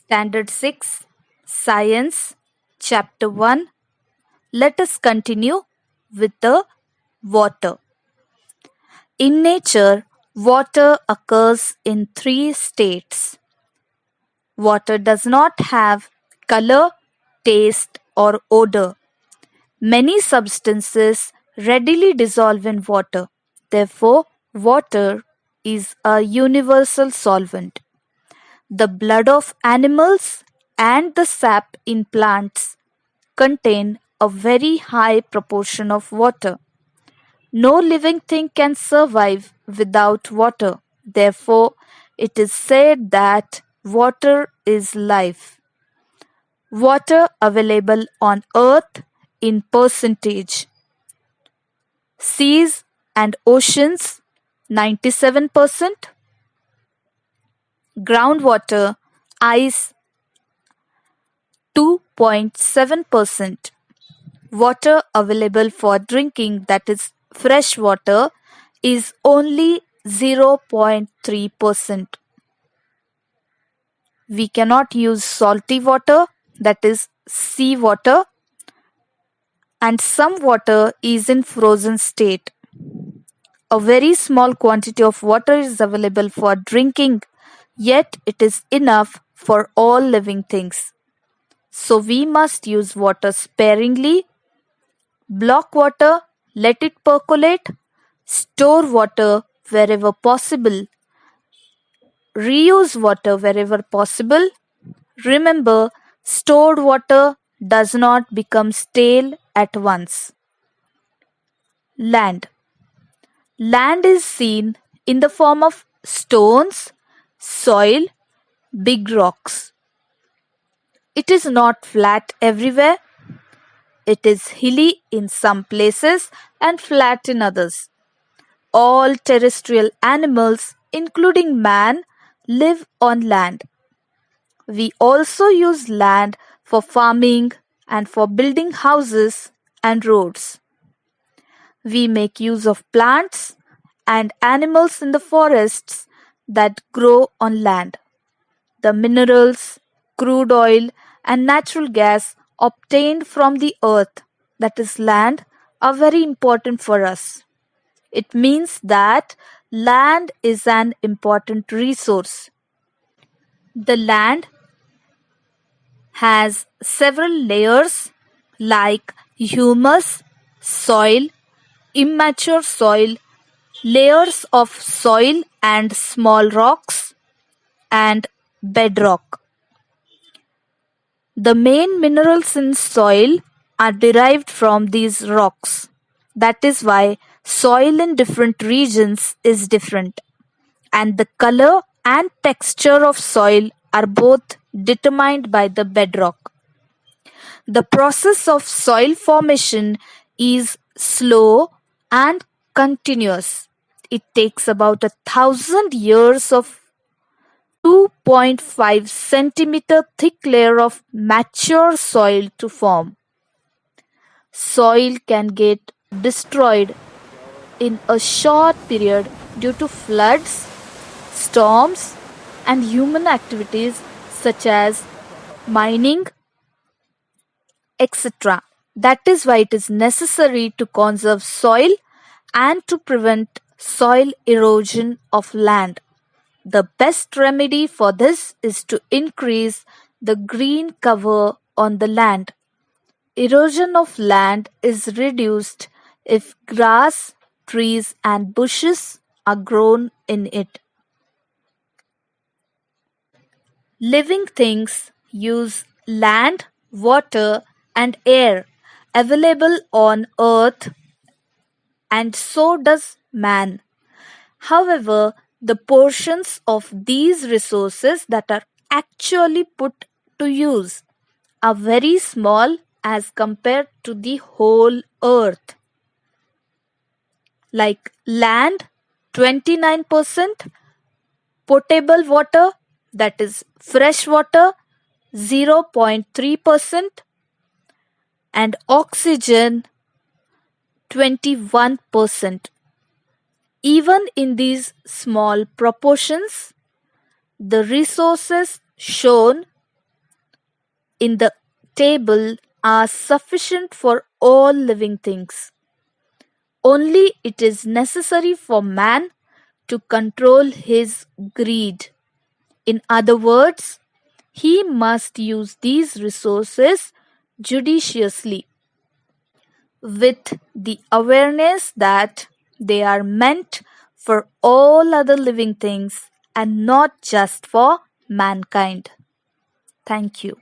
Standard 6, Science, Chapter 1. Let us continue with the water. In nature, water occurs in three states. Water does not have color, taste, or odor. Many substances readily dissolve in water. Therefore, water is a universal solvent. The blood of animals and the sap in plants contain a very high proportion of water. No living thing can survive without water. Therefore, it is said that water is life. Water available on earth in percentage. Seas and oceans 97%, groundwater, ice 2.7%. Water available for drinking, that is fresh water, is only 0.3%. We cannot use salty water, that is sea water, and some water is in frozen state. A very small quantity of water is available for drinking, yet it is enough for all living things. So we must use water sparingly. Block water, let it percolate. Store water wherever possible. Reuse water wherever possible. Remember, stored water does not become stale at once. Land. Land is seen in the form of stones, soil, big rocks. It is not flat everywhere. It is hilly in some places and flat in others. All terrestrial animals, including man, live on land. We also use land for farming and for building houses and roads. We make use of plants and animals in the forests that grow on land. The minerals, crude oil, and natural gas obtained from the earth, that is land, are very important for us. It means that land is an important resource. The land has several layers like humus, soil, immature soil, layers of soil and small rocks, and bedrock. The main minerals in soil are derived from these rocks. That is why soil in different regions is different, and the color and texture of soil are both determined by the bedrock. The process of soil formation is slow and continuous. It takes about 1,000 years of 2.5 centimeter thick layer of mature soil to form. Soil can get destroyed in a short period due to floods, storms, and human activities such as mining, etc. That is why it is necessary to conserve soil and to prevent soil erosion of land. The best remedy for this is to increase the green cover on the land. Erosion of land is reduced if grass, trees, and bushes are grown in it. Living things use land, water, and air available on earth, and so does man. However, the portions of these resources that are actually put to use are very small as compared to the whole earth. Like land 29%, potable water, that is fresh water 0.3%, and oxygen 21%. Even in these small proportions, the resources shown in the table are sufficient for all living things. Only it is necessary for man to control his greed. In other words, he must use these resources judiciously, with the awareness that they are meant for all other living things and not just for mankind. Thank you.